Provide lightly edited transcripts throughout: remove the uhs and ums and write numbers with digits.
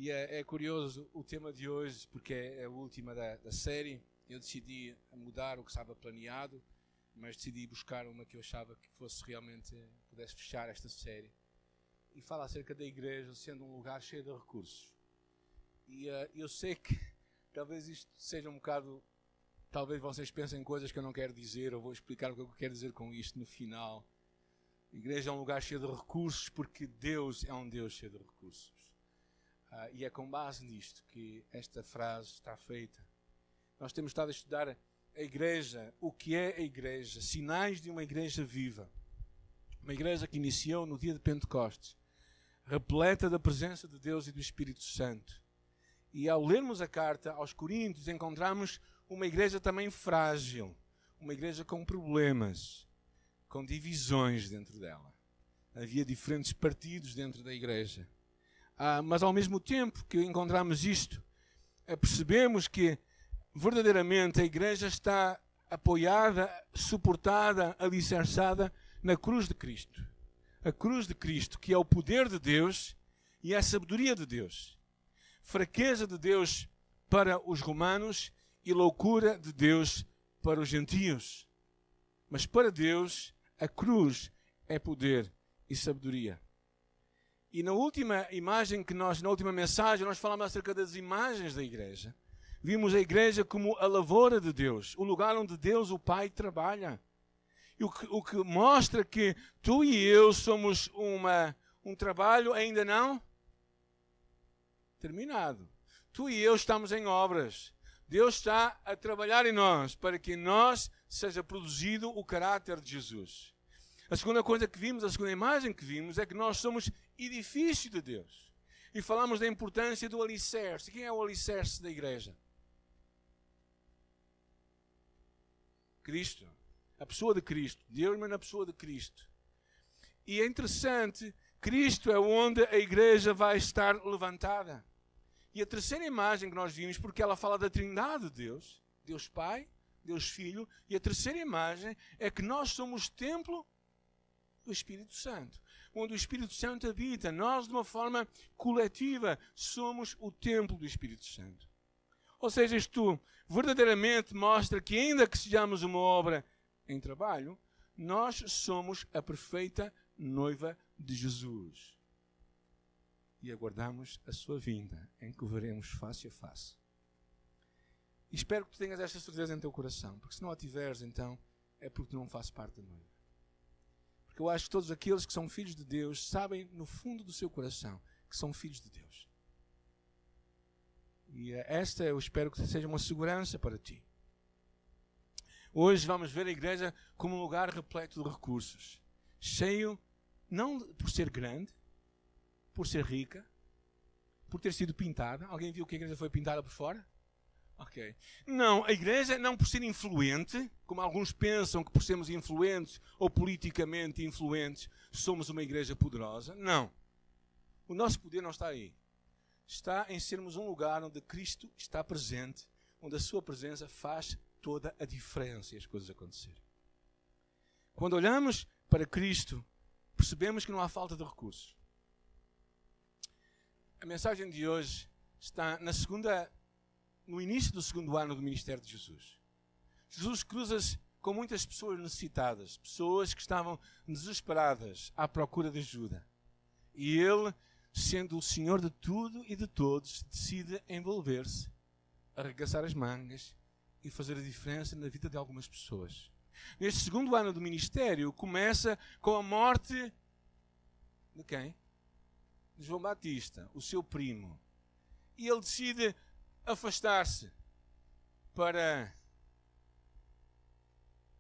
E é curioso o tema de hoje, porque é a última da série. Eu decidi mudar o que estava planeado, mas decidi buscar uma que eu achava que fosse realmente, pudesse fechar esta série. E fala acerca da igreja sendo um lugar cheio de recursos. E eu sei que talvez isto seja um bocado... Talvez vocês pensem em coisas que eu não quero dizer, ou vou explicar o que eu quero dizer com isto no final. A igreja é um lugar cheio de recursos porque Deus é um Deus cheio de recursos. E é com base nisto que esta frase está feita. Nós temos estado a estudar a igreja, o que é a igreja, sinais de uma igreja viva. Uma igreja que iniciou no dia de Pentecostes, repleta da presença de Deus e do Espírito Santo. E ao lermos a carta aos Coríntios, encontramos uma igreja também frágil, uma igreja com problemas, com divisões dentro dela. Havia diferentes partidos dentro da igreja. Mas ao mesmo tempo que encontramos isto, percebemos que verdadeiramente a igreja está apoiada, suportada, alicerçada na cruz de Cristo. A cruz de Cristo, que é o poder de Deus e a sabedoria de Deus. Fraqueza de Deus para os romanos e loucura de Deus para os gentios. Mas para Deus, a cruz é poder e sabedoria. E na última mensagem, nós falamos acerca das imagens da igreja. Vimos a igreja como a lavoura de Deus, o lugar onde Deus, o Pai, trabalha. E o que mostra que tu e eu somos um trabalho ainda não terminado. Tu e eu estamos em obras. Deus está a trabalhar em nós para que em nós seja produzido o caráter de Jesus. A segunda coisa que vimos, a segunda imagem que vimos é que nós somos edifício de Deus. E falamos da importância do alicerce. Quem é o alicerce da igreja? Cristo. A pessoa de Cristo. Deus, mas na pessoa de Cristo. E é interessante, Cristo é onde a igreja vai estar levantada. E a terceira imagem que nós vimos, porque ela fala da Trindade de Deus, Deus Pai, Deus Filho, e a terceira imagem é que nós somos templo do Espírito Santo, onde o Espírito Santo habita. Nós, de uma forma coletiva, somos o templo do Espírito Santo. Ou seja, isto verdadeiramente mostra que, ainda que sejamos uma obra em trabalho, nós somos a perfeita noiva de Jesus. E aguardamos a sua vinda, em que o veremos face a face. E espero que tu tenhas esta certeza em teu coração, porque se não a tiveres, então, é porque tu não fazes parte da noiva. Porque eu acho que todos aqueles que são filhos de Deus sabem no fundo do seu coração que são filhos de Deus. E esta eu espero que seja uma segurança para ti. Hoje vamos ver a igreja como um lugar repleto de recursos. Cheio, não por ser grande, por ser rica, por ter sido pintada. Alguém viu que a igreja foi pintada por fora? Ok. Não, a igreja não por ser influente, como alguns pensam que por sermos influentes ou politicamente influentes somos uma igreja poderosa. Não. O nosso poder não está aí. Está em sermos um lugar onde Cristo está presente, onde a sua presença faz toda a diferença e as coisas acontecerem. Quando olhamos para Cristo, percebemos que não há falta de recursos. A mensagem de hoje está no início do segundo ano do ministério de Jesus. Jesus cruza-se com muitas pessoas necessitadas, pessoas que estavam desesperadas à procura de ajuda. E ele, sendo o Senhor de tudo e de todos, decide envolver-se, arregaçar as mangas e fazer a diferença na vida de algumas pessoas. Neste segundo ano do ministério, começa com a morte de quem? De João Batista, o seu primo. E ele decide afastar-se para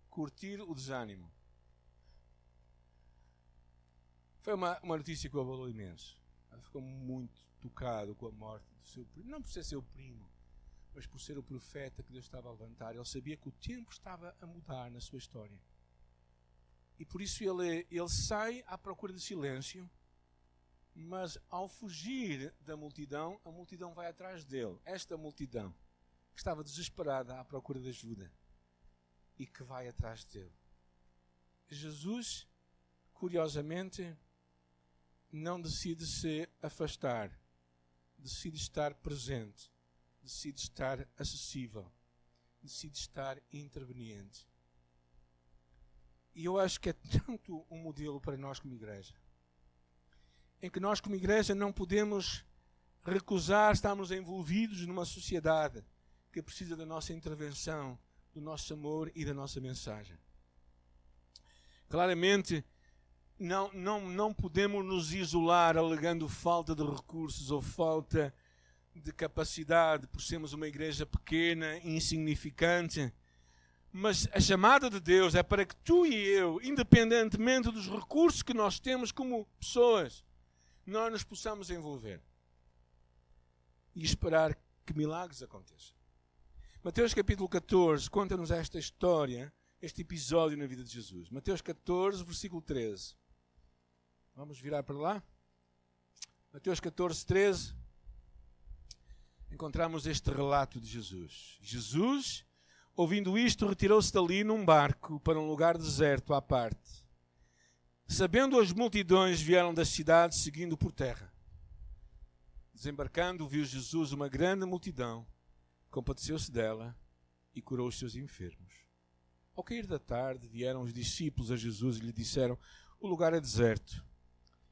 curtir o desânimo. Foi uma notícia que o abalou imenso. Ele ficou muito tocado com a morte do seu primo. Não por ser seu primo, mas por ser o profeta que Deus estava a levantar. Ele sabia que o tempo estava a mudar na sua história. E por isso ele sai à procura de silêncio. Mas ao fugir da multidão, a multidão vai atrás dele. Esta multidão que estava desesperada à procura de ajuda e que vai atrás dele. Jesus, curiosamente, não decide se afastar decide estar presente, decide estar acessível, decide estar interveniente. E eu acho que é tanto um modelo para nós como igreja, em que nós como igreja não podemos recusar estarmos envolvidos numa sociedade que precisa da nossa intervenção, do nosso amor e da nossa mensagem. Claramente, não podemos nos isolar alegando falta de recursos ou falta de capacidade por sermos uma igreja pequena e insignificante. Mas a chamada de Deus é para que tu e eu, independentemente dos recursos que nós temos como pessoas, nós nos possamos envolver e esperar que milagres aconteçam. Mateus capítulo 14 conta-nos esta história, este episódio na vida de Jesus. Mateus 14, versículo 13. Vamos virar para lá. Mateus 14, 13. Encontramos este relato de Jesus. Jesus, ouvindo isto, retirou-se dali num barco para um lugar deserto à parte. Sabendo as multidões, vieram das cidades seguindo por terra. Desembarcando, viu Jesus uma grande multidão, compadeceu-se dela e curou os seus enfermos. Ao cair da tarde, vieram os discípulos a Jesus e lhe disseram: o lugar é deserto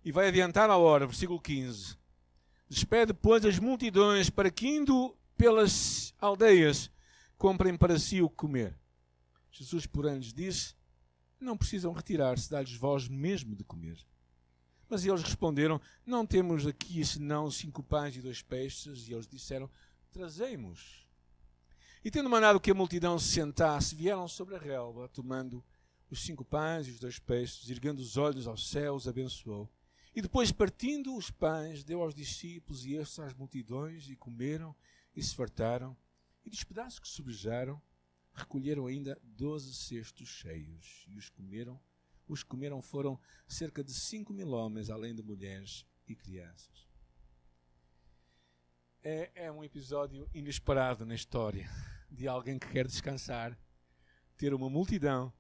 e vai adiantar a hora. Versículo 15. Despede, pois, as multidões para que, indo pelas aldeias, comprem para si o que comer. Jesus, porém, lhes disse: não precisam retirar-se, dá-lhes vós mesmo de comer. Mas eles responderam: não temos aqui senão 5 pães e 2 peixes. E eles disseram: trazei-mos. E tendo mandado que a multidão se sentasse, vieram sobre a relva, tomando os 5 pães e os 2 peixes, erguendo os olhos aos céus, abençoou. E depois, partindo os pães, deu aos discípulos e estes às multidões, e comeram e se fartaram. E dos pedaços que sobejaram, recolheram ainda 12 cestos cheios. E os que comeram foram cerca de 5.000 homens, além de mulheres e crianças. É um episódio inesperado na história de alguém que quer descansar, ter uma multidão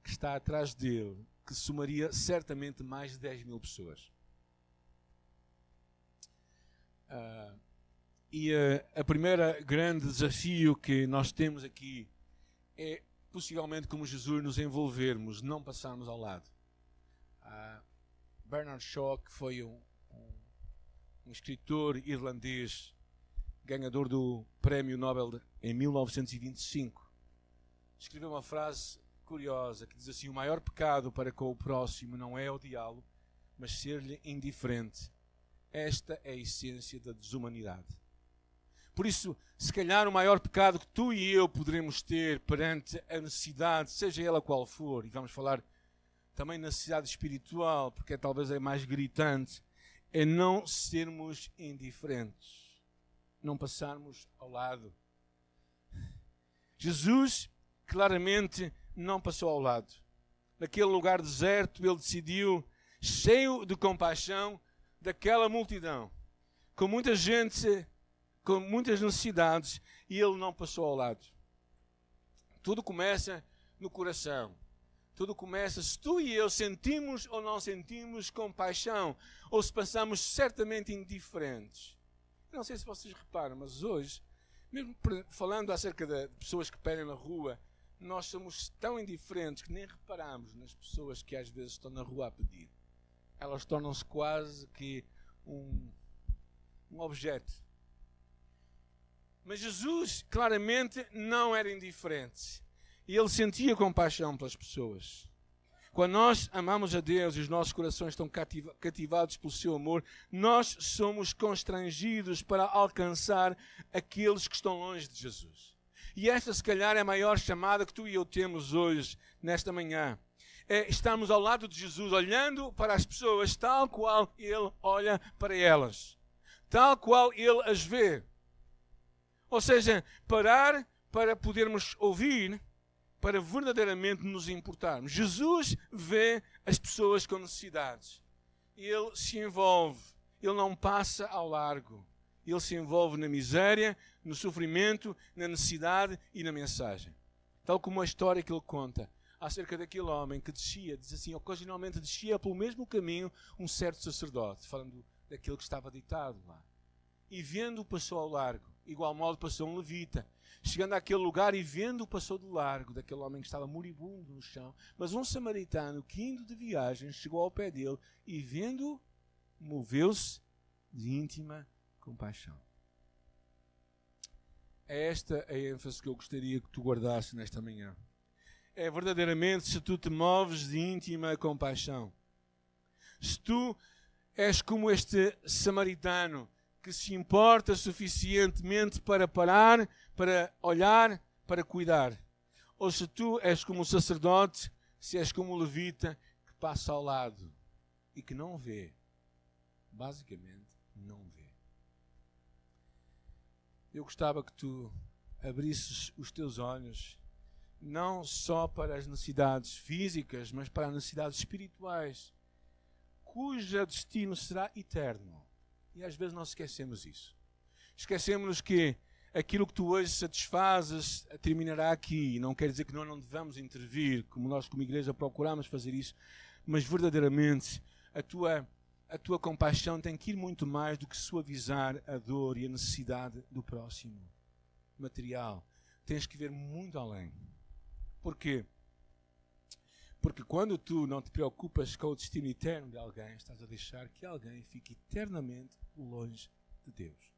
que está atrás dele, que somaria certamente mais de 10.000 pessoas. A primeira grande desafio que nós temos aqui é, possivelmente, como Jesus, nos envolvermos, não passarmos ao lado. Bernard Shaw, que foi um escritor irlandês, ganhador do Prémio Nobel em 1925, escreveu uma frase curiosa que diz assim: o maior pecado para com o próximo não é odiá-lo, mas ser-lhe indiferente. Esta é a essência da desumanidade. Por isso, se calhar o maior pecado que tu e eu poderemos ter perante a necessidade, seja ela qual for, e vamos falar também na necessidade espiritual, porque talvez é mais gritante, é não sermos indiferentes. Não passarmos ao lado. Jesus claramente não passou ao lado. Naquele lugar deserto, ele decidiu, cheio de compaixão, daquela multidão, com muita gente, com muitas necessidades, e ele não passou ao lado. Tudo começa no coração. Tudo começa se tu e eu sentimos ou não sentimos compaixão, ou se passamos certamente indiferentes. Não sei se vocês reparam, mas hoje, mesmo falando acerca de pessoas que pedem na rua, nós somos tão indiferentes que nem reparamos nas pessoas que às vezes estão na rua a pedir. Elas tornam-se quase que um objeto. Mas Jesus claramente não era indiferente. E ele sentia compaixão pelas pessoas. Quando nós amamos a Deus e os nossos corações estão cativados pelo seu amor, nós somos constrangidos para alcançar aqueles que estão longe de Jesus. E esta, se calhar, é a maior chamada que tu e eu temos hoje, nesta manhã. É estarmos ao lado de Jesus, olhando para as pessoas tal qual Ele olha para elas. Tal qual Ele as vê. Ou seja, parar para podermos ouvir, para verdadeiramente nos importarmos. Jesus vê as pessoas com necessidades. Ele se envolve. Ele não passa ao largo. Ele se envolve na miséria, no sofrimento, na necessidade e na mensagem. Tal como a história que ele conta acerca daquele homem que descia, diz assim, ocasionalmente descia pelo mesmo caminho um certo sacerdote, falando daquele que estava deitado lá. e vendo-o passou ao largo. Igual modo passou um levita. Chegando àquele lugar e vendo-o passou de largo daquele homem que estava moribundo no chão. Mas um samaritano que indo de viagem chegou ao pé dele e vendo-o moveu-se de íntima compaixão. É esta a ênfase que eu gostaria que tu guardasses nesta manhã. É verdadeiramente se tu te moves de íntima compaixão. Se tu és como este samaritano que se importa suficientemente para parar, para olhar, para cuidar. Ou se tu és como o sacerdote, se és como o levita que passa ao lado e que não vê. Basicamente, não vê. Eu gostava que tu abrisses os teus olhos não só para as necessidades físicas, mas para as necessidades espirituais, cujo destino será eterno. E às vezes nós esquecemos isso. Esquecemos que aquilo que tu hoje satisfazes terminará aqui. Não quer dizer que nós não devamos intervir, como nós como igreja procuramos fazer isso, mas verdadeiramente a tua compaixão tem que ir muito mais do que suavizar a dor e a necessidade do próximo. Material. Tens que ver muito além. Porquê? Porque quando tu não te preocupas com o destino eterno de alguém, estás a deixar que alguém fique eternamente longe de Deus.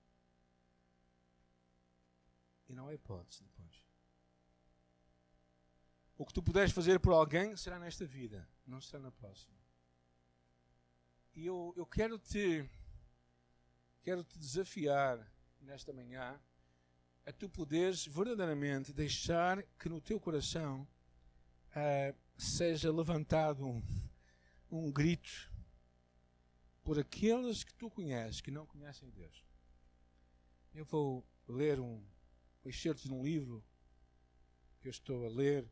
E não há hipótese depois. O que tu puderes fazer por alguém será nesta vida, não será na próxima. E eu quero te desafiar nesta manhã a tu poderes verdadeiramente deixar que no teu coração seja levantado um grito por aqueles que tu conheces, que não conhecem Deus. Eu vou ler um excerto de um livro que eu estou a ler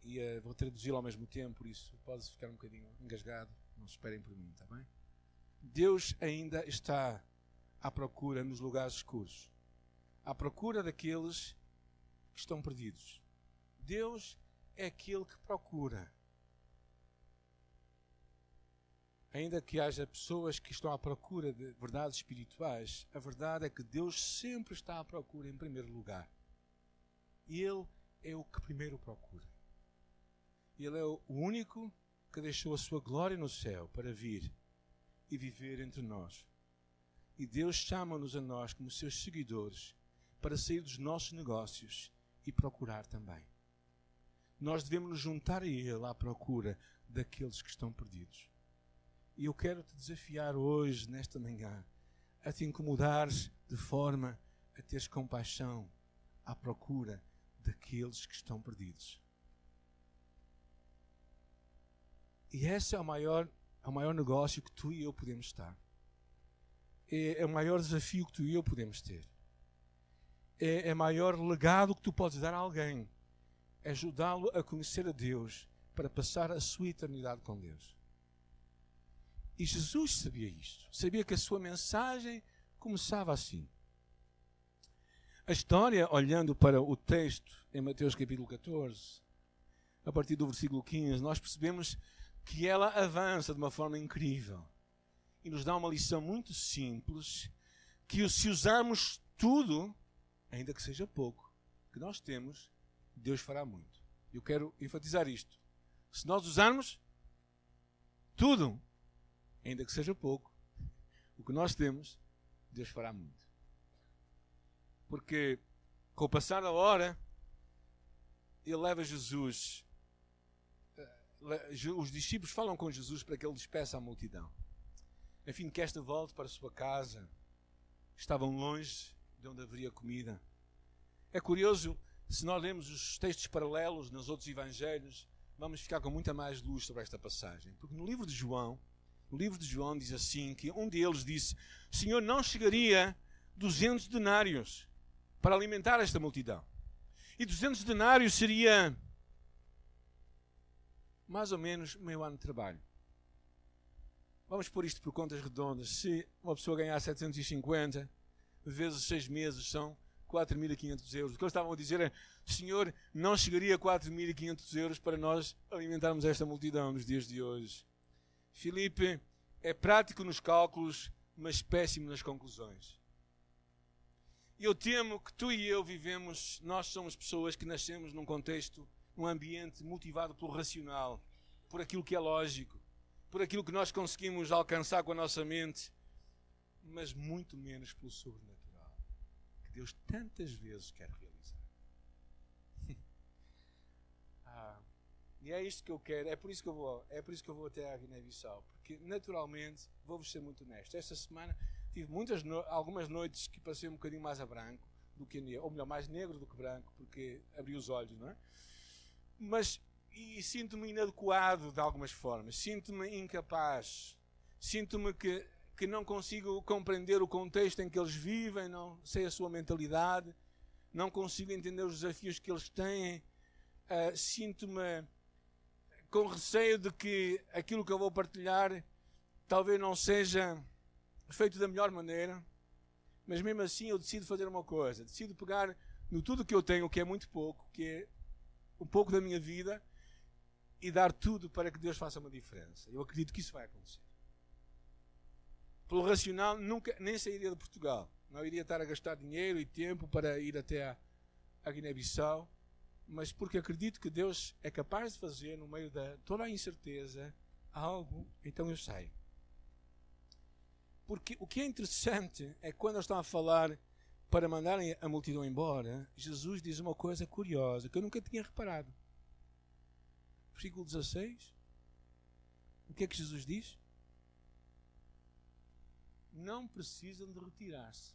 e vou traduzi-lo ao mesmo tempo, por isso pode ficar um bocadinho engasgado, não esperem por mim, está bem? Deus ainda está à procura nos lugares escuros, à procura daqueles que estão perdidos. Deus é aquele que procura. Ainda que haja pessoas que estão à procura de verdades espirituais, a verdade é que Deus sempre está à procura em primeiro lugar. E Ele é o que primeiro procura. Ele é o único que deixou a sua glória no céu para vir e viver entre nós. E Deus chama-nos a nós como seus seguidores para sair dos nossos negócios e procurar também. Nós devemos nos juntar a Ele à procura daqueles que estão perdidos. E eu quero te desafiar hoje, nesta manhã, a te incomodares de forma a teres compaixão à procura daqueles que estão perdidos. E esse é o maior negócio que tu e eu podemos estar. É o maior desafio que tu e eu podemos ter. É o maior legado que tu podes dar a alguém. É ajudá-lo a conhecer a Deus para passar a sua eternidade com Deus. E Jesus sabia isto. Sabia que a sua mensagem começava assim. A história, olhando para o texto em Mateus capítulo 14, a partir do versículo 15, nós percebemos que ela avança de uma forma incrível e nos dá uma lição muito simples, que se usarmos tudo, ainda que seja pouco, que nós temos, Deus fará muito. Eu quero enfatizar isto. Se nós usarmos tudo, ainda que seja pouco, o que nós temos, Deus fará muito. Porque com o passar da hora, Ele leva Jesus. Os discípulos falam com Jesus para que Ele despeça a multidão, a fim de que esta volte para a sua casa. Estavam longe de onde haveria comida. É curioso, se nós lemos os textos paralelos nos outros evangelhos, vamos ficar com muita mais luz sobre esta passagem. Porque no livro de João diz assim, que um deles disse: Senhor, não chegaria 200 denários para alimentar esta multidão. E 200 denários seria mais ou menos meio ano de trabalho. Vamos pôr isto por contas redondas. Se uma pessoa ganhar 750 vezes 6 meses são 4.500 euros. O que eles estavam a dizer é: Senhor, não chegaria a 4.500 euros para nós alimentarmos esta multidão nos dias de hoje. Filipe é prático nos cálculos, mas péssimo nas conclusões. Eu temo que tu e eu vivemos, nós somos pessoas que nascemos num contexto, num ambiente motivado pelo racional, por aquilo que é lógico, por aquilo que nós conseguimos alcançar com a nossa mente, mas muito menos pelo sobrenatural, que Deus tantas vezes quer realizar. E é isto que eu quero, é por isso que eu vou até à Guiné-Bissau, porque naturalmente, vou-vos ser muito honesto, esta semana tive algumas noites que passei um bocadinho mais a branco do que a negro, ou melhor, mais negro do que branco, porque abri os olhos, não é? Mas, e sinto-me inadequado de algumas formas, sinto-me incapaz, sinto-me que não consigo compreender o contexto em que eles vivem, não sei a sua mentalidade, não consigo entender os desafios que eles têm, sinto-me com receio de que aquilo que eu vou partilhar talvez não seja feito da melhor maneira, mas mesmo assim eu decido fazer uma coisa, decido pegar no tudo que eu tenho, que é muito pouco, que é um pouco da minha vida, e dar tudo para que Deus faça uma diferença. Eu acredito que isso vai acontecer. Pelo racional, nunca, nem sairia de Portugal. Não iria estar a gastar dinheiro e tempo para ir até a Guiné-Bissau, mas porque acredito que Deus é capaz de fazer, no meio de toda a incerteza, algo, então eu saio. Porque o que é interessante é que quando eles estão a falar para mandarem a multidão embora, Jesus diz uma coisa curiosa que eu nunca tinha reparado. Versículo 16. O que é que Jesus diz? Não precisam de retirar-se.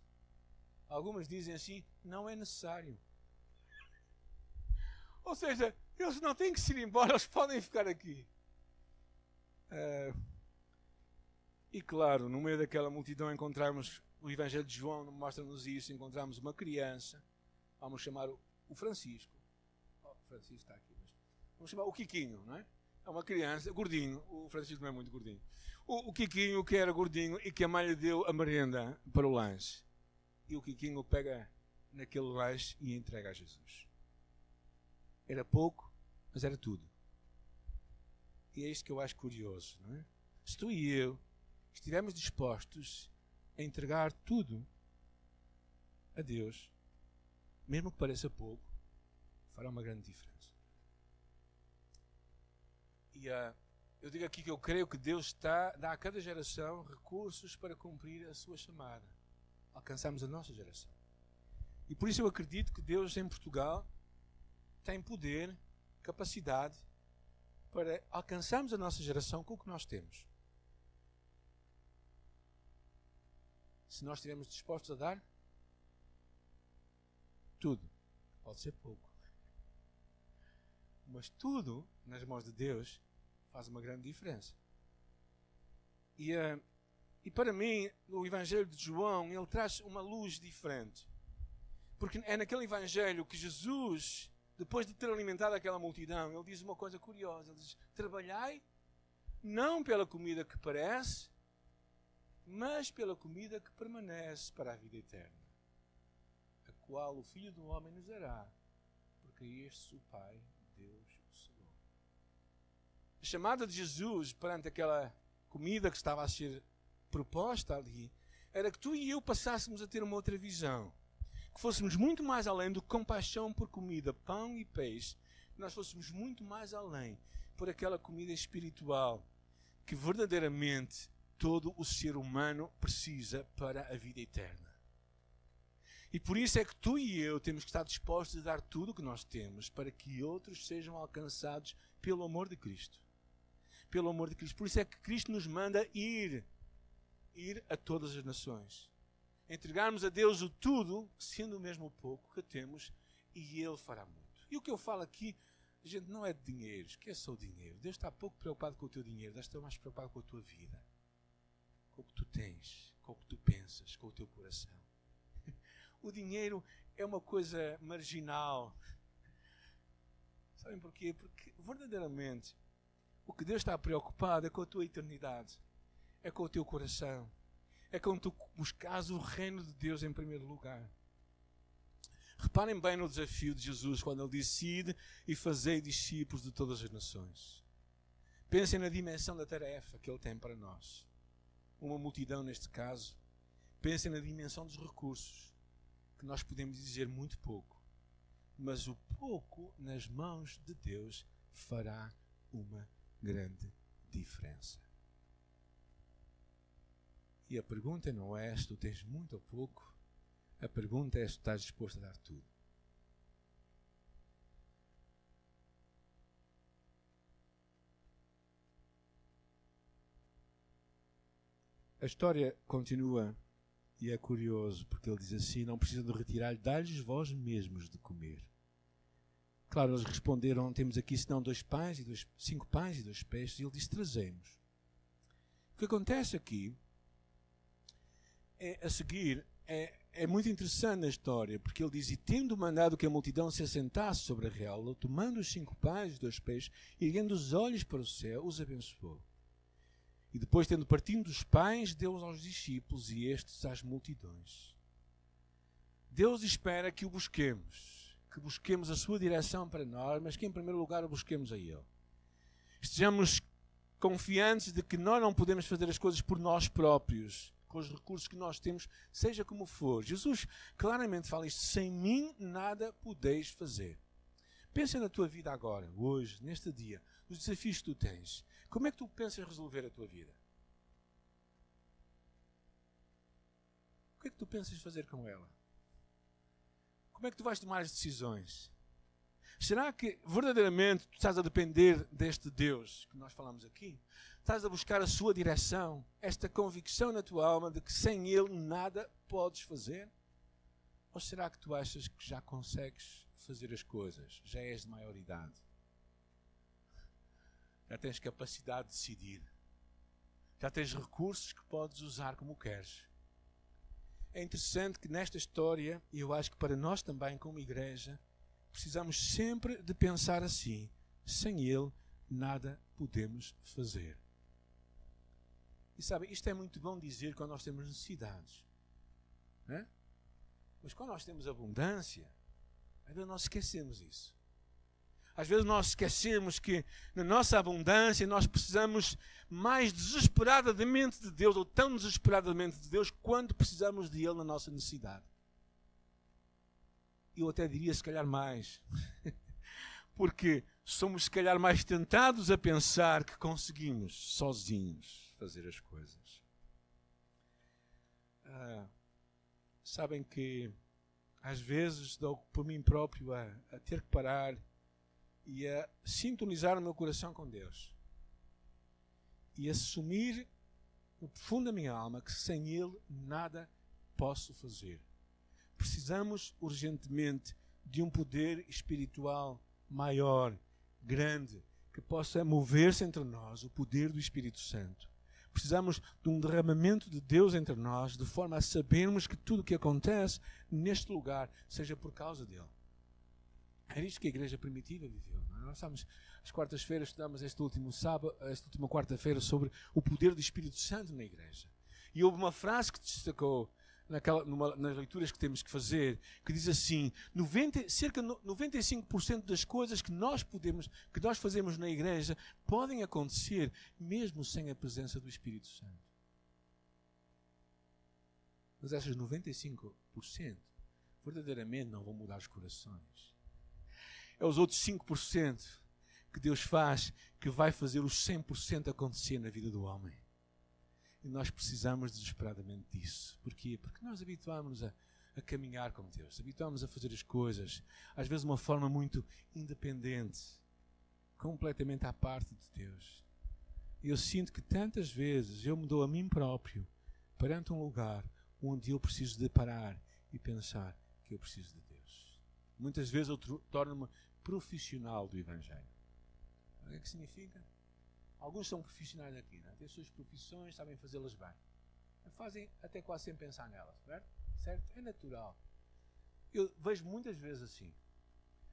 Algumas dizem assim, não é necessário. Ou seja, eles não têm que se ir embora, eles podem ficar aqui. E claro, no meio daquela multidão encontrarmos o Evangelho de João, mostra-nos isso, encontramos uma criança, vamos chamar o Francisco. O Francisco está aqui, mas vamos chamar o Quiquinho, não é? É uma criança, gordinho, o Francisco não é muito gordinho. O Quiquinho que era gordinho e que a mãe lhe deu a merenda para o lanche. E o Quiquinho pega naquele lanche e entrega a Jesus. Era pouco, mas era tudo. E é isto que eu acho curioso, não é? Se tu e eu estivermos dispostos a entregar tudo a Deus, mesmo que pareça pouco, fará uma grande diferença. E eu digo aqui que eu creio que Deus dá a cada geração recursos para cumprir a sua chamada. Alcançarmos a nossa geração. E por isso eu acredito que Deus em Portugal tem poder, capacidade para alcançarmos a nossa geração com o que nós temos. Se nós estivermos dispostos a dar tudo, pode ser pouco, mas tudo nas mãos de Deus faz uma grande diferença. E para mim, o Evangelho de João, ele traz uma luz diferente, porque é naquele Evangelho que Jesus, depois de ter alimentado aquela multidão, ele diz uma coisa curiosa, ele diz, trabalhai não pela comida que parece, mas pela comida que permanece para a vida eterna, a qual o Filho do Homem nos dará, porque este o Pai, Deus, o selou. A chamada de Jesus perante aquela comida que estava a ser proposta ali, era que tu e eu passássemos a ter uma outra visão, que fôssemos muito mais além do compaixão por comida, pão e peixe, que nós fôssemos muito mais além por aquela comida espiritual que verdadeiramente todo o ser humano precisa para a vida eterna. E por isso é que tu e eu temos que estar dispostos a dar tudo o que nós temos para que outros sejam alcançados pelo amor de Cristo. Pelo amor de Cristo. Por isso é que Cristo nos manda ir a todas as nações. Entregarmos a Deus o tudo, sendo mesmo o pouco que temos, e Ele fará muito. E o que eu falo aqui, gente, não é de dinheiro. Esqueça o dinheiro. Deus está pouco preocupado com o teu dinheiro. Deus está mais preocupado com a tua vida. Com o que tu tens, com o que tu pensas, com o teu coração. O dinheiro é uma coisa marginal. Sabem porquê? Porque verdadeiramente o que Deus está preocupado é com a tua eternidade, é com o teu coração, é com tu buscares o reino de Deus em primeiro lugar. Reparem bem no desafio de Jesus quando ele disse: ide e fazei discípulos de todas as nações. Pensem na dimensão da tarefa que ele tem para nós. Uma multidão neste caso. Pensem na dimensão dos recursos que nós podemos dizer muito pouco, mas o pouco nas mãos de Deus fará uma grande diferença. E a pergunta não é se tu tens muito ou pouco, a pergunta é se tu estás disposto a dar tudo. A história continua e é curioso, porque ele diz assim: não precisam de retirar-lhe, dá-lhes vós mesmos de comer. Claro, eles responderam: temos aqui senão 5 pães e 2 peixes, e ele disse: trazemos. O que acontece aqui, a seguir, é muito interessante na história, porque ele diz: e tendo mandado que a multidão se assentasse sobre a relva, tomando os 5 pães e os 2 peixes, erguendo os olhos para o céu, os abençoou. E depois, tendo partido dos pães, deu-os aos discípulos e estes às multidões. Deus espera que o busquemos, que busquemos a sua direção para nós, mas que em primeiro lugar o busquemos a Ele. Estejamos confiantes de que nós não podemos fazer as coisas por nós próprios, com os recursos que nós temos, seja como for. Jesus claramente fala isto: sem mim nada podeis fazer. Pensa na tua vida agora, hoje, neste dia, nos desafios que tu tens. Como é que tu pensas resolver a tua vida? O que é que tu pensas fazer com ela? Como é que tu vais tomar as decisões? Será que verdadeiramente tu estás a depender deste Deus que nós falamos aqui? Estás a buscar a sua direção, esta convicção na tua alma de que sem Ele nada podes fazer? Ou será que tu achas que já consegues fazer as coisas? Já és de maior idade? Já tens capacidade de decidir? Já tens recursos que podes usar como queres? É interessante que nesta história, e eu acho que para nós também como igreja, precisamos sempre de pensar assim: sem Ele nada podemos fazer. E sabe, isto é muito bom dizer quando nós temos necessidades, não é? Mas quando nós temos abundância, às vezes nós esquecemos isso. Às vezes nós esquecemos que na nossa abundância nós precisamos mais desesperadamente de Deus, ou tão desesperadamente de Deus, quanto precisamos de Ele na nossa necessidade. Eu até diria se calhar mais. Porque somos se calhar mais tentados a pensar que conseguimos sozinhos fazer as coisas. Sabem que às vezes dou por mim próprio a ter que parar e a sintonizar o meu coração com Deus e assumir no profundo da minha alma que sem Ele nada posso fazer. Precisamos urgentemente de um poder espiritual maior, grande, que possa mover-se entre nós, o poder do Espírito Santo. Precisamos de um derramamento de Deus entre nós, de forma a sabermos que tudo o que acontece neste lugar seja por causa dele. Era isto que a igreja primitiva viveu. Não é? Nós estamos, às quartas-feiras, estudamos esta última quarta-feira sobre o poder do Espírito Santo na igreja. E houve uma frase que destacou nas leituras que temos que fazer, que diz assim: cerca de 95% das coisas que nós fazemos na igreja podem acontecer mesmo sem a presença do Espírito Santo. Mas essas 95% verdadeiramente não vão mudar os corações. É os outros 5% que Deus faz que vai fazer os 100% acontecer na vida do homem. E nós precisamos desesperadamente disso. Porquê? Porque nós habituámos-nos a caminhar com Deus. Habituámos a fazer as coisas, às vezes de uma forma muito independente, completamente à parte de Deus. E eu sinto que tantas vezes eu me dou a mim próprio perante um lugar onde eu preciso de parar e pensar que eu preciso de Deus. Muitas vezes eu torno-me profissional do Evangelho. O que é que significa? Alguns são profissionais aqui, não é? Têm as suas profissões, sabem fazê-las bem. Fazem até quase sem pensar nelas, certo? É natural. Eu vejo muitas vezes assim,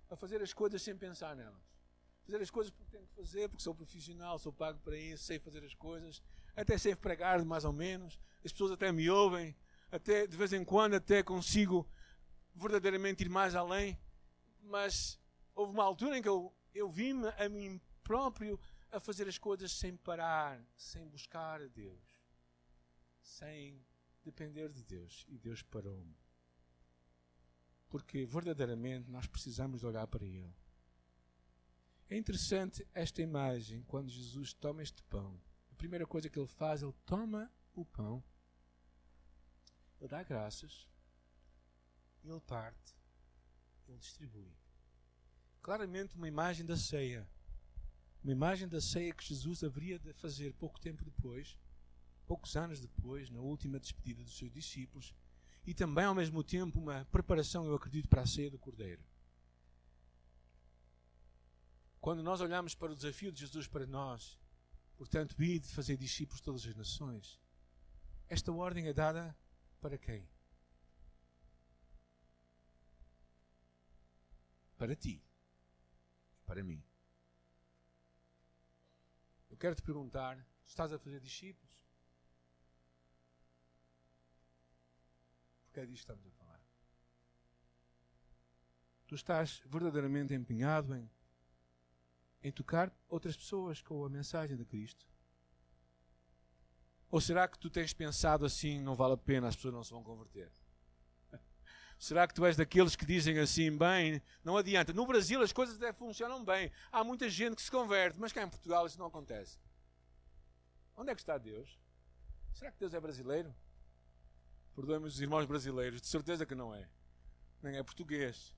a fazer as coisas sem pensar nelas. Fazer as coisas porque tenho que fazer, porque sou profissional, sou pago para isso, sei fazer as coisas, até sei pregar mais ou menos, as pessoas até me ouvem, até de vez em quando até consigo verdadeiramente ir mais além, mas houve uma altura em que eu vi-me a mim próprio a fazer as coisas sem parar, sem buscar a Deus, sem depender de Deus. E Deus parou-me. porque verdadeiramente nós precisamos de olhar para Ele. É interessante esta imagem, quando Jesus toma este pão. A primeira coisa que Ele faz, Ele toma o pão, Ele dá graças, Ele parte, Ele distribui. Claramente uma imagem da ceia. Uma imagem da ceia que Jesus haveria de fazer pouco tempo depois, poucos anos depois, na última despedida dos seus discípulos, e também ao mesmo tempo uma preparação, eu acredito, para a ceia do Cordeiro. Quando nós olhamos para o desafio de Jesus para nós, portanto, ir de fazer discípulos de todas as nações, esta ordem é dada para quem? Para ti. Para mim. Eu quero te perguntar, tu estás a fazer discípulos? Porque é disto que estamos a falar. Tu estás verdadeiramente empenhado em tocar outras pessoas com a mensagem de Cristo? Ou será que tu tens pensado assim, não vale a pena, as pessoas não se vão converter? Será que tu és daqueles que dizem assim, bem, não adianta. No Brasil as coisas até funcionam bem. Há muita gente que se converte, mas cá em Portugal isso não acontece. Onde é que está Deus? Será que Deus é brasileiro? Perdoem-me os irmãos brasileiros, de certeza que não é. Nem é português.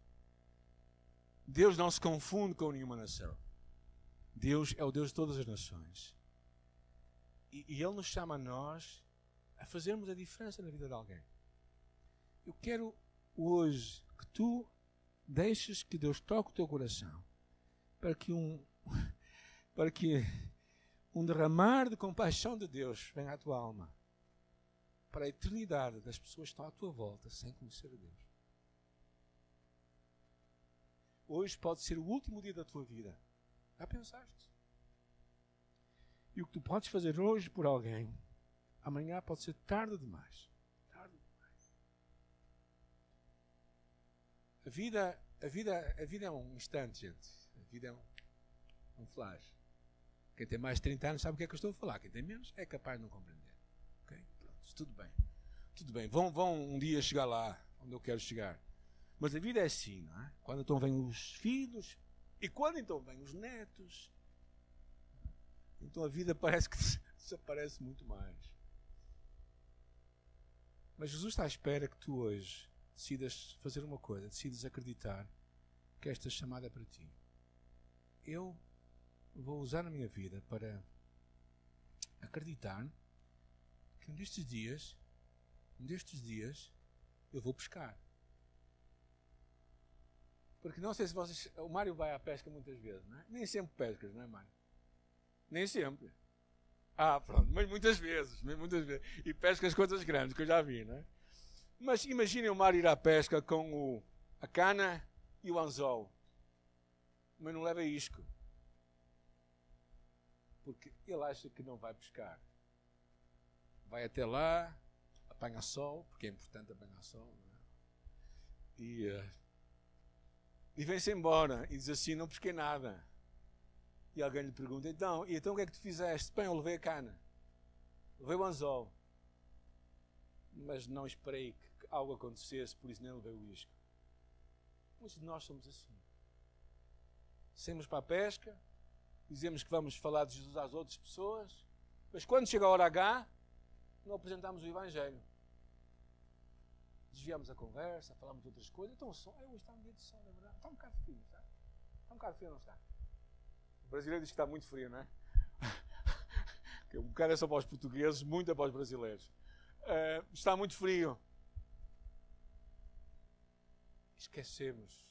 Deus não se confunde com nenhuma nação. Deus é o Deus de todas as nações. E Ele nos chama a nós a fazermos a diferença na vida de alguém. Eu quero hoje que tu deixes que Deus toque o teu coração para que um derramar de compaixão de Deus venha à tua alma para a eternidade das pessoas que estão à tua volta sem conhecer a Deus. Hoje pode ser o último dia da tua vida. Já pensaste? E o que tu podes fazer hoje por alguém, amanhã pode ser tarde demais. Tarde demais. A vida é um instante, gente. A vida é um flash. Quem tem mais de 30 anos sabe o que é que eu estou a falar. Quem tem menos é capaz de não compreender. Okay? Pronto, tudo bem. Tudo bem. Vão um dia chegar lá onde eu quero chegar. Mas a vida é assim, não é? Quando então vêm os filhos e quando então vêm os netos, então a vida parece que desaparece muito mais. Mas Jesus está à espera que tu hoje decidas fazer uma coisa, decidas acreditar que esta chamada é para ti. Eu vou usar a minha vida para acreditar que um destes dias, eu vou pescar. Porque não sei se vocês... O Mário vai à pesca muitas vezes, não é? Nem sempre pescas, não é, Mário? Nem sempre. Pronto, mas muitas vezes. E pesca as coisas grandes, que eu já vi, não é? Mas imaginem o Mário ir à pesca com a cana e o anzol. Mas não leva isco. Porque ele acha que não vai pescar. Vai até lá, apanha sol, porque é importante apanhar sol, não é? E vem-se embora e diz assim, não pesquei nada. E alguém lhe pergunta, então o que é que tu fizeste? Bem, eu levei a cana, levei o anzol, mas não esperei que algo acontecesse, por isso nem levei o isco. Pois nós somos assim. Saímos para a pesca, dizemos que vamos falar de Jesus às outras pessoas, mas quando chega a hora H, não apresentamos o Evangelho. Desviamos a conversa, falamos de outras coisas. Então o sol, hoje está um dia de sol, é verdade. Está um bocado frio, está? Está um bocado frio, não está? O brasileiro diz que está muito frio, não é? Um bocado é só para os portugueses, muito é para os brasileiros. Está muito frio. Esquecemos.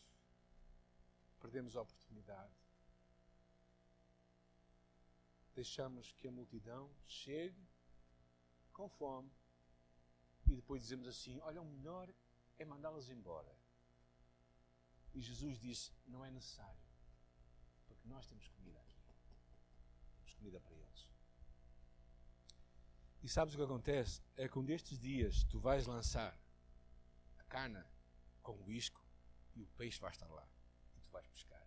Perdemos a oportunidade. Deixamos que a multidão chegue com fome. E depois dizemos assim, olha, o melhor é mandá-los embora. E Jesus disse, não é necessário. Porque nós temos comida aqui. Temos comida para eles. E sabes o que acontece? É que um destes dias tu vais lançar a cana com o isco e o peixe vai estar lá. E tu vais pescar.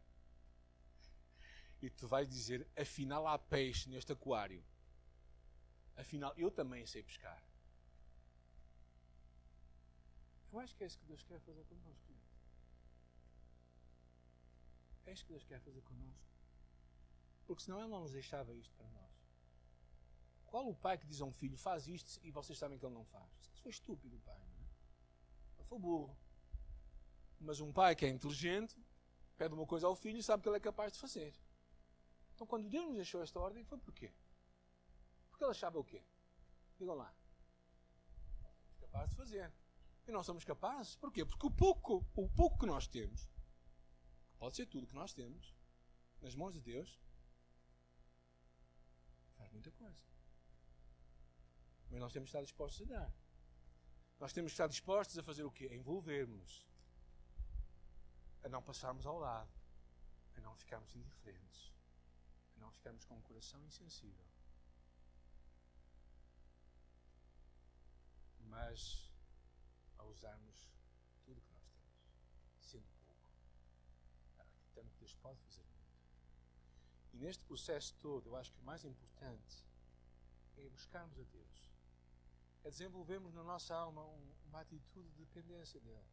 E tu vais dizer, afinal há peixe neste aquário. Afinal, eu também sei pescar. Eu acho que é isso que Deus quer fazer connosco. É isto que Deus quer fazer connosco. Porque senão Ele não nos deixava isto para nós. Qual o pai que diz a um filho, faz isto, e vocês sabem que ele não faz? Isso foi estúpido, o pai, não é? Ele foi burro. Mas um pai que é inteligente, pede uma coisa ao filho e sabe que ele é capaz de fazer. Então quando Deus nos deixou esta ordem, foi porquê? Porque ele achava o quê? Digam lá. Somos capazes de fazer. E não somos capazes. Porquê? Porque o pouco que nós temos, pode ser tudo que nós temos, nas mãos de Deus, faz muita coisa. Mas nós temos que estar dispostos a dar. Nós temos que estar dispostos a fazer o quê? A envolvermos-nos. A não passarmos ao lado. A não ficarmos indiferentes. A não ficarmos com um coração insensível. Mas a usarmos tudo que nós temos, sendo pouco, acreditando que Deus pode fazer muito. E neste processo todo, eu acho que o mais importante é buscarmos a Deus. É desenvolvermos na nossa alma uma atitude de dependência dEle.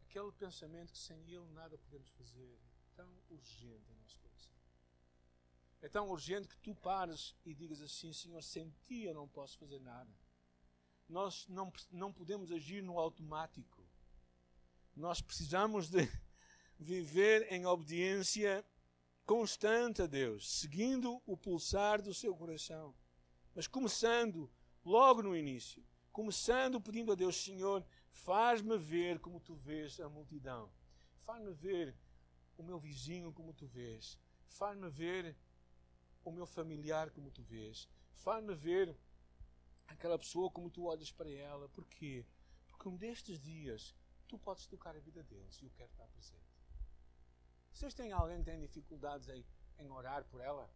Aquele pensamento que sem Ele nada podemos fazer. É tão urgente em nosso coração. É tão urgente que tu pares e digas assim: Senhor, sem Ti eu não posso fazer nada. Nós não podemos agir no automático. Nós precisamos de viver em obediência constante a Deus, seguindo o pulsar do seu coração. Mas começando logo no início, começando pedindo a Deus: Senhor, faz-me ver como Tu vês a multidão. Faz-me ver o meu vizinho como Tu vês. Faz-me ver o meu familiar como Tu vês. Faz-me ver aquela pessoa como Tu olhas para ela. Porquê? Porque um destes dias Tu podes tocar a vida deles e eu quero estar presente. Vocês têm alguém que tem dificuldades em orar por ela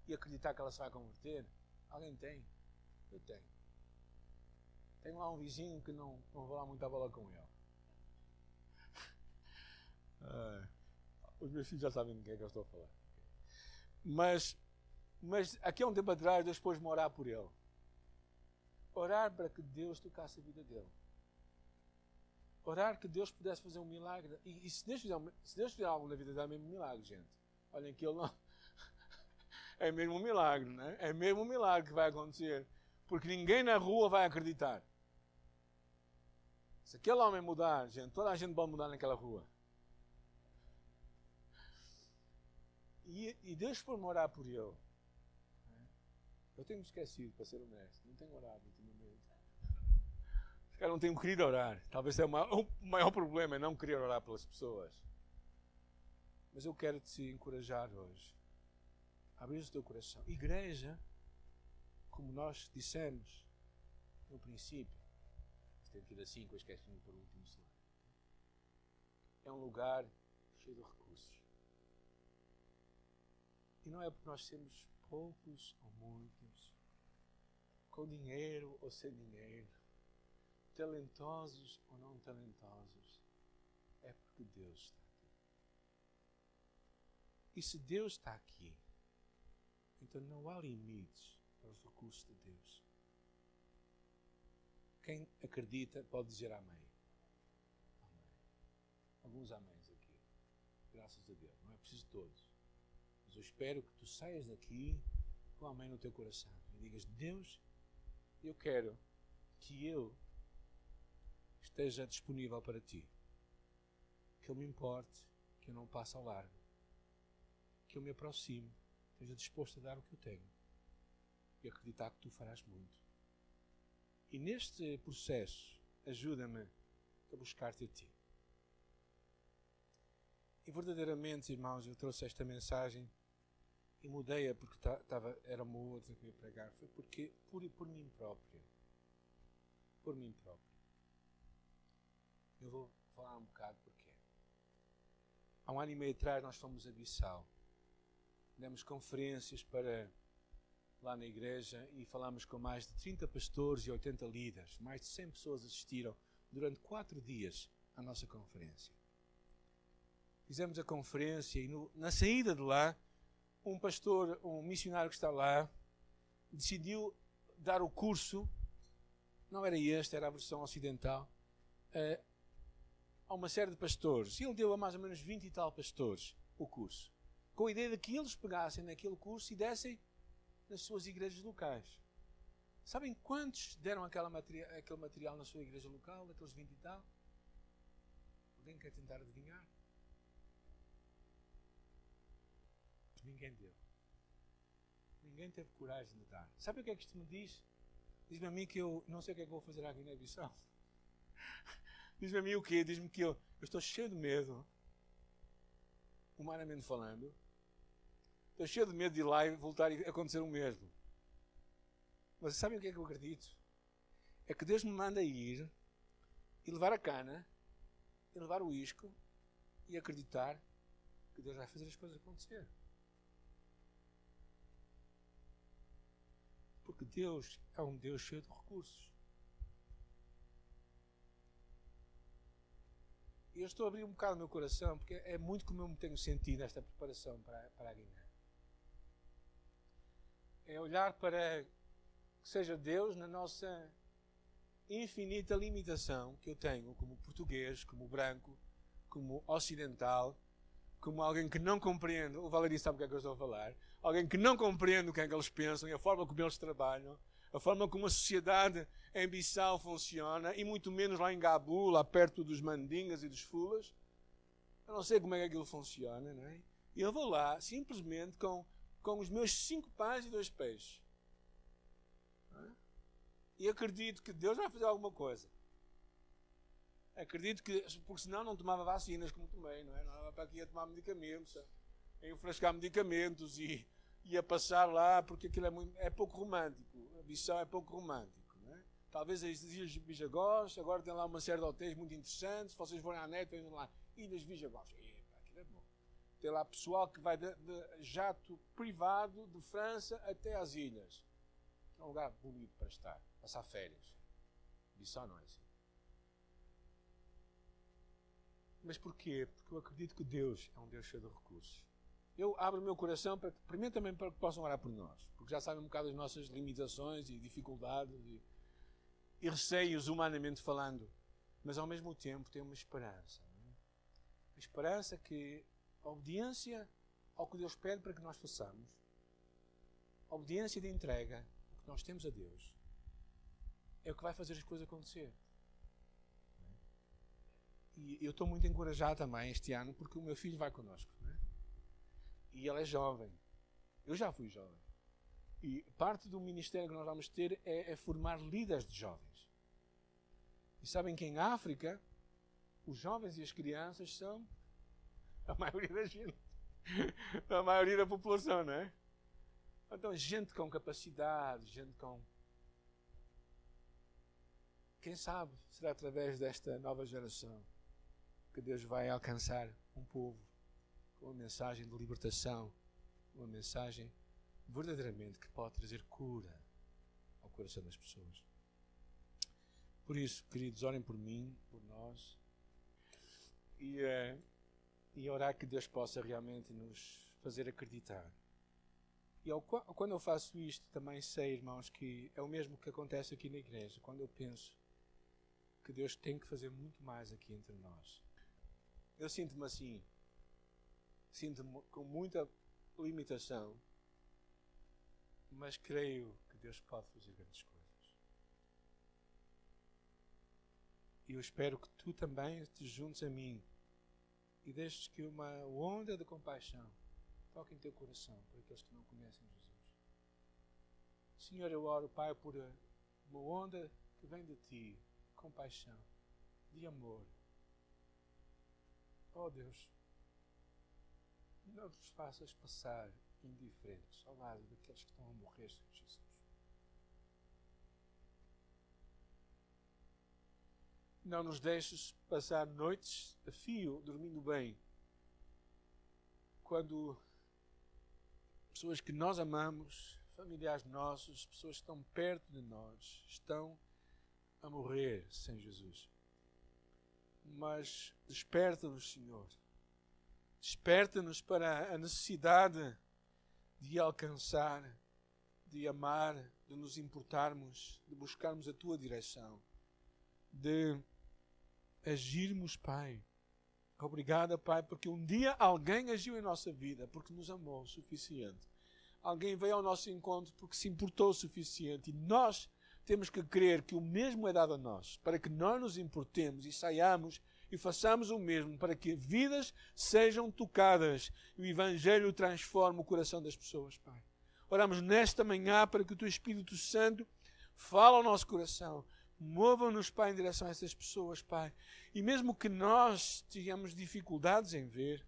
e acreditar que ela se vai converter? Alguém tem? Eu tenho. Tenho lá um vizinho que não vou lá muito à bola com ele. Os meus filhos já sabem do que é que eu estou a falar. Mas aqui há um tempo atrás Deus pôs-me a orar por ele. Orar para que Deus tocasse a vida dele. Orar que Deus pudesse fazer um milagre. E se Deus fizer algo na vida dele, é mesmo um milagre, gente. Olhem que ele não... É mesmo um milagre, não é? É mesmo um milagre que vai acontecer. Porque ninguém na rua vai acreditar. Se aquele homem mudar, gente, toda a gente vai mudar naquela rua. E Deus foi orar por ele. Eu tenho me esquecido, para ser honesto. Não tenho orado ultimamente. Eu não tenho querido orar. Talvez seja o maior problema é não querer orar pelas pessoas. Mas eu quero te encorajar hoje. Abrir o teu coração. Igreja, como nós dissemos no princípio, tem que ir assim, que eu esqueci-me por último slide. É um lugar cheio de recursos. E não é porque nós temos poucos ou muitos, com dinheiro ou sem dinheiro, talentosos ou não talentosos, é porque Deus está aqui. E se Deus está aqui, então não há limites para os recursos de Deus. Quem acredita pode dizer amém. Amém. Alguns améns aqui. Graças a Deus. Não é preciso todos. Mas eu espero que tu saias daqui com amém no teu coração. E digas: Deus, eu quero que eu esteja disponível para ti. Que eu me importe, que eu não passe ao largo. Que eu me aproxime, esteja disposto a dar o que eu tenho. E acreditar que tu farás muito. E neste processo, ajuda-me a buscar-te a ti. E verdadeiramente, irmãos, eu trouxe esta mensagem e mudei-a porque era uma outra que eu ia pregar. Foi porque, por mim próprio. Por mim próprio. Eu vou falar um bocado porquê. Há 1 ano e meio atrás nós fomos a Bissau. Demos conferências lá na igreja e falámos com mais de 30 pastores e 80 líderes. Mais de 100 pessoas assistiram durante 4 dias à nossa conferência. Fizemos a conferência e na saída de lá, um pastor, um missionário que está lá, decidiu dar o curso, não era este, era a versão ocidental, a uma série de pastores. Ele deu a mais ou menos 20 e tal pastores o curso, com a ideia de que eles pegassem naquele curso e dessem nas suas igrejas locais. Sabem quantos deram aquele material na sua igreja local, daqueles 20 e tal? Alguém quer tentar adivinhar? Ninguém deu. Ninguém teve coragem de dar. Sabe o que é que isto me diz? Diz-me a mim que eu não sei o que é que vou fazer aqui na Guiné-Bissau. Diz-me a mim o quê? Diz-me que eu estou cheio de medo, humanamente falando. Estou cheio de medo de ir lá e voltar a acontecer o mesmo. Mas sabem o que é que eu acredito? É que Deus me manda ir e levar a cana, e levar o isco, e acreditar que Deus vai fazer as coisas acontecer. Porque Deus é um Deus cheio de recursos. E eu estou a abrir um bocado o meu coração, porque é muito como eu me tenho sentido nesta preparação para a Guiné. É olhar para que seja Deus na nossa infinita limitação que eu tenho como português, como branco, como ocidental, como alguém que não compreende, o Valerio sabe o que é que eu estou a falar, alguém que não compreende o que é que eles pensam e a forma como eles trabalham, a forma como a sociedade em Bissau funciona, e muito menos lá em Gabu, lá perto dos Mandingas e dos Fulas. Eu não sei como é que aquilo funciona, não é? E eu vou lá simplesmente com os meus 5 pães e 2 peixes. E acredito que Deus vai fazer alguma coisa. Acredito que, porque senão não tomava vacinas como tomei, não é? Não era para aqui a tomar medicamentos, a enfrascar medicamentos e a passar lá, porque aquilo é pouco romântico. A Bissau é pouco romântico, não é? Talvez as Ilhas Bijagós, agora tem lá uma série de hotéis muito interessantes. Se vocês forem à net, vejam lá, Ilhas Bijagós. Aquilo é bom. Tem lá pessoal que vai de jato privado de França até às ilhas. É um lugar bonito para estar, passar férias. Bissau não é assim. Mas porquê? Porque eu acredito que Deus é um Deus cheio de recursos. Eu abro o meu coração para, primeiro também para que possam orar por nós, porque já sabem um bocado as nossas limitações e dificuldades e receios, humanamente falando, mas ao mesmo tempo tem uma esperança. Não é? A esperança que a obediência ao que Deus pede para que nós façamos, a obediência de entrega, o que nós temos a Deus, é o que vai fazer as coisas acontecer. E eu estou muito encorajado também este ano, porque o meu filho vai connosco, não é? E ele é jovem. Eu já fui jovem. E parte do ministério que nós vamos ter é formar líderes de jovens. E sabem que em África, os jovens e as crianças são a maioria da gente. A maioria da população, não é? Então, gente com capacidade, gente com... Quem sabe será através desta nova geração que Deus vai alcançar um povo com uma mensagem de libertação, uma mensagem verdadeiramente que pode trazer cura ao coração das pessoas. Por isso, queridos, orem por mim, por nós, e orar que Deus possa realmente nos fazer acreditar. E quando eu faço isto, também sei, irmãos, que é o mesmo que acontece aqui na igreja, quando eu penso que Deus tem que fazer muito mais aqui entre nós. Eu sinto-me assim, sinto-me com muita limitação, mas creio que Deus pode fazer grandes coisas. E eu espero que tu também te juntes a mim e deixes que uma onda de compaixão toque em teu coração por aqueles que não conhecem Jesus. Senhor, eu oro, Pai, por uma onda que vem de Ti, compaixão, de amor. Oh Deus, não nos faças passar indiferentes ao lado daqueles que estão a morrer sem Jesus. Não nos deixes passar noites a fio, dormindo bem, quando pessoas que nós amamos, familiares nossos, pessoas que estão perto de nós, estão a morrer sem Jesus. Mas desperta-nos, Senhor. Desperta-nos para a necessidade de alcançar, de amar, de nos importarmos, de buscarmos a Tua direção, de agirmos, Pai. Obrigado, Pai, porque um dia alguém agiu em nossa vida, porque nos amou o suficiente. Alguém veio ao nosso encontro porque se importou o suficiente. E nós temos que crer que o mesmo é dado a nós, para que nós nos importemos e saiamos e façamos o mesmo, para que vidas sejam tocadas e o Evangelho transforme o coração das pessoas, Pai. Oramos nesta manhã para que o Teu Espírito Santo fale ao nosso coração. Mova-nos, Pai, em direção a essas pessoas, Pai. E mesmo que nós tenhamos dificuldades em ver,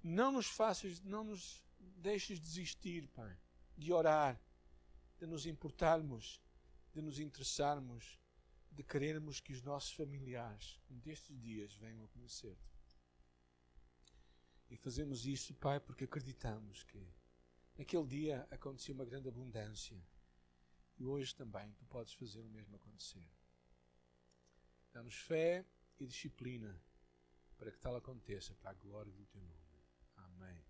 não nos deixes desistir, Pai, de orar, de nos importarmos, de nos interessarmos, de querermos que os nossos familiares, destes dias, venham a conhecer-te. E fazemos isso, Pai, porque acreditamos que naquele dia aconteceu uma grande abundância. E hoje também Tu podes fazer o mesmo acontecer. Dá-nos fé e disciplina para que tal aconteça, para a glória do Teu nome. Amém.